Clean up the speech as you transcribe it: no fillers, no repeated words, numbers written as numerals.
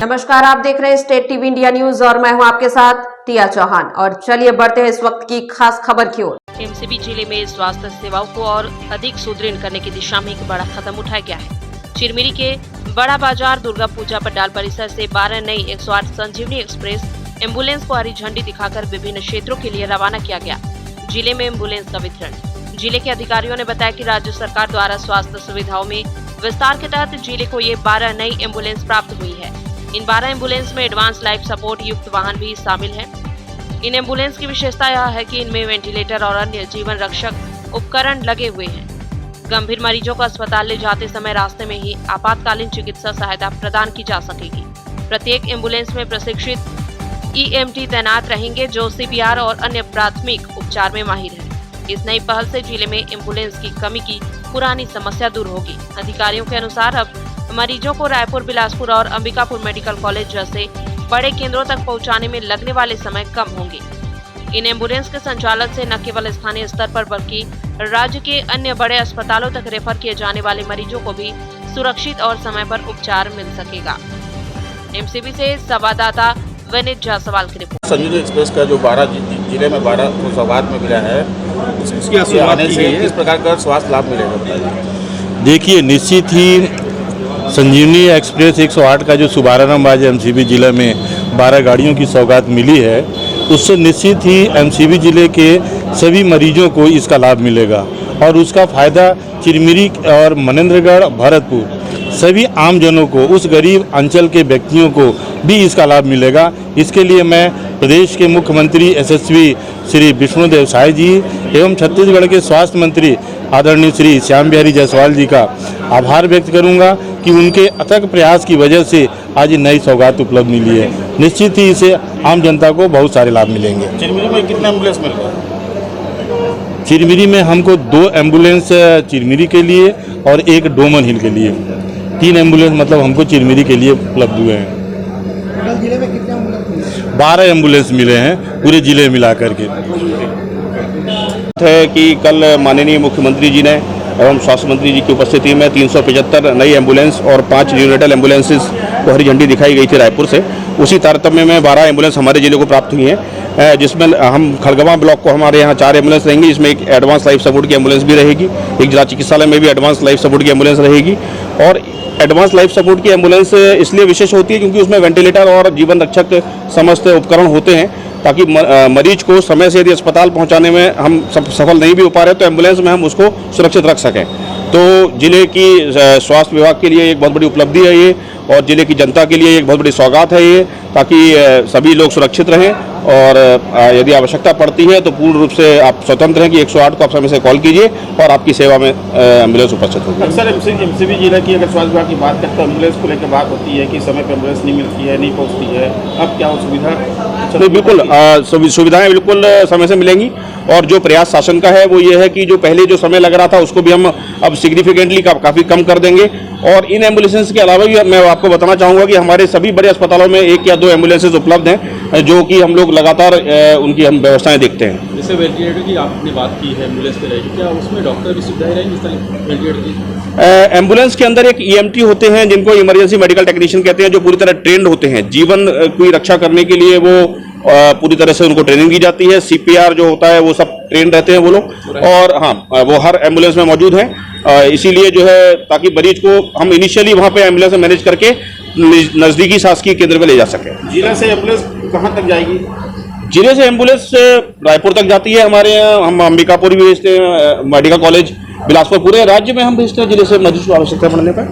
नमस्कार, आप देख रहे हैं स्टेट टीवी इंडिया न्यूज और मैं हूं आपके साथ टिया चौहान। और चलिए बढ़ते हैं इस वक्त की खास खबर की ओर। एमसीबी जिले में स्वास्थ्य सेवाओं को और अधिक सुदृढ़ करने की दिशा में एक बड़ा कदम उठाया गया है। चिरमिरी के बड़ा बाजार दुर्गा पूजा पंडाल परिसर से 12 नई 108 संजीवनी एक्सप्रेस एम्बुलेंस को हरी झंडी दिखाकर विभिन्न क्षेत्रों के लिए रवाना किया गया। जिले में एम्बुलेंस का वितरण। जिले के अधिकारियों ने बताया कि राज्य सरकार द्वारा स्वास्थ्य सुविधाओं में विस्तार के तहत जिले को ये 12 नई एम्बुलेंस प्राप्त हुई है। इन 12 एम्बुलेंस में एडवांस लाइफ सपोर्ट युक्त वाहन भी शामिल हैं। इन एम्बुलेंस की विशेषता यह है कि इनमें वेंटिलेटर और अन्य जीवन रक्षक उपकरण लगे हुए हैं। गंभीर मरीजों को अस्पताल ले जाते समय रास्ते में ही आपातकालीन चिकित्सा सहायता प्रदान की जा सकेगी। प्रत्येक एम्बुलेंस में प्रशिक्षित ईएमटी तैनात रहेंगे जो सीपीआर और अन्य प्राथमिक उपचार में माहिर है। इस नई पहल से जिले में एम्बुलेंस की कमी की पुरानी समस्या दूर होगी। अधिकारियों के अनुसार अब मरीजों को रायपुर, बिलासपुर और अंबिकापुर मेडिकल कॉलेज जैसे बड़े केंद्रों तक पहुंचाने में लगने वाले समय कम होंगे। इन एम्बुलेंस के संचालन से न केवल स्थानीय स्तर पर बल्कि राज्य के अन्य बड़े अस्पतालों तक रेफर किए जाने वाले मरीजों को भी सुरक्षित और समय पर उपचार मिल सकेगा। एमसीबी से संवाददाता विनीत जायसवाल की रिपोर्ट। संजीवनी एक्सप्रेस का जो 12 जिले में 12 को सौगात में मिला है, इसकी आने से किस प्रकार का स्वास्थ्य लाभ मिलेगा? देखिए, निश्चित ही संजीवनी एक्सप्रेस 108 का जो शुभारंभ आज एमसीबी जिले में 12 गाड़ियों की सौगात मिली है, उससे निश्चित ही एमसीबी जिले के सभी मरीजों को इसका लाभ मिलेगा और उसका फ़ायदा चिरमिरी और मनेंद्रगढ़, भरतपुर सभी आमजनों को, उस गरीब अंचल के व्यक्तियों को भी इसका लाभ मिलेगा। इसके लिए मैं प्रदेश के मुख्यमंत्री यशस्वी श्री विष्णुदेव साय जी एवं छत्तीसगढ़ के स्वास्थ्य मंत्री आदरणीय श्री श्याम बिहारी जायसवाल जी का आभार व्यक्त करूंगा कि उनके अथक प्रयास की वजह से आज नई सौगात उपलब्ध मिली है। निश्चित ही इसे आम जनता को बहुत सारे लाभ मिलेंगे। चिरमिरी में कितने एम्बुलेंस मिल गए? चिरमिरी में हमको 2 एम्बुलेंस चिरमिरी के लिए और 1 डोमन हिल के लिए, 3 एम्बुलेंस मतलब हमको चिरमिरी के लिए उपलब्ध हुए हैं। जिले में कितने एम्बुलेंस मिले? 12 एम्बुलेंस मिले हैं पूरे जिले मिला करके। है कि कल माननीय मुख्यमंत्री जी ने एवं स्वास्थ्य मंत्री जी की उपस्थिति में 375 नई एम्बुलेंस और 5 यूनिटल एम्बुलेंसेस को हरी झंडी दिखाई गई थी रायपुर से। उसी तारतम्य में 12 एम्बुलेंस हमारे जिले को प्राप्त हुई हैं, जिसमें हम खड़गवां ब्लॉक को हमारे यहाँ 4 एम्बुलेंस रहेंगी, जिसमें एक एडवांस लाइफ सपोर्ट की एम्बुलेंस भी रहेगी, एक जिला चिकित्सालय में भी एडवांस लाइफ सपोर्ट की एम्बुलेंस रहेगी। और एडवांस लाइफ सपोर्ट की एम्बुलेंस इसलिए विशेष होती है क्योंकि उसमें वेंटिलेटर और जीवन रक्षक समस्त उपकरण होते हैं, ताकि मरीज को समय से यदि अस्पताल पहुंचाने में हम सफल नहीं भी हो पा रहे तो एम्बुलेंस में हम उसको सुरक्षित रख सकें। तो जिले की स्वास्थ्य विभाग के लिए एक बहुत बड़ी उपलब्धि है ये, और जिले की जनता के लिए एक बहुत बड़ी सौगात है ये, ताकि सभी लोग सुरक्षित रहें। और यदि आवश्यकता पड़ती है तो पूर्ण रूप से आप स्वतंत्र हैं कि 108 को आप समय से कॉल कीजिए और आपकी सेवा में एम्बुलेंस उपस्थित होगी। अक्सर एमसीबी जिले की अगर स्वास्थ्य विभाग की बात करते हैं, एम्बुलेंस को लेकर बात होती है कि समय पर एम्बुलेंस नहीं मिलती है, नहीं पहुंचती है। अब क्या सुविधा? नहीं, बिल्कुल सुविधाएं बिल्कुल समय से मिलेंगी। और जो प्रयास शासन का है वो ये है कि जो पहले जो समय लग रहा था उसको भी हम अब सिग्निफिकेंटली काफ़ी कम कर देंगे। और इन एम्बुलेंसेस के अलावा भी मैं आपको बताना चाहूँगा कि हमारे सभी बड़े अस्पतालों में 1 या 2 एम्बुलेंसेज उपलब्ध हैं, जो कि हम लोग लगातार उनकी हम व्यवस्थाएं देखते हैं। जैसे वेंटिलेटर की आपने बात की है, एम्बुलेंस पे रहेगी, क्या उसमें डॉक्टर की सुविधाएं रहेंगी इस तरह वेंटिलेटर की? एम्बुलेंस के अंदर एक ईएमटी होते हैं जिनको इमरजेंसी मेडिकल टेक्नीशियन कहते हैं, जो पूरी तरह ट्रेंड होते हैं। जीवन की रक्षा करने के लिए वो पूरी तरह से उनको ट्रेनिंग दी जाती है। सीपीआर जो होता है वो सब ट्रेंड रहते हैं वो लोग, और हाँ, वो हर एम्बुलेंस में मौजूद हैं। इसीलिए जो है ताकि मरीज को हम इनिशियली वहाँ पे एम्बुलेंस में मैनेज करके नज़दीकी शासकीय केंद्र में ले जा सकें। जिले से एम्बुलेंस कहाँ तक जाएगी? जिले से एम्बुलेंस रायपुर तक जाती है हमारे यहाँ, हम अंबिकापुर भी भेजते हैं, मेडिकल कॉलेज, बिलासपुर, पूरे राज्य में हम भेजते हैं जिले से मरीज को आवश्यकता पड़ने पर।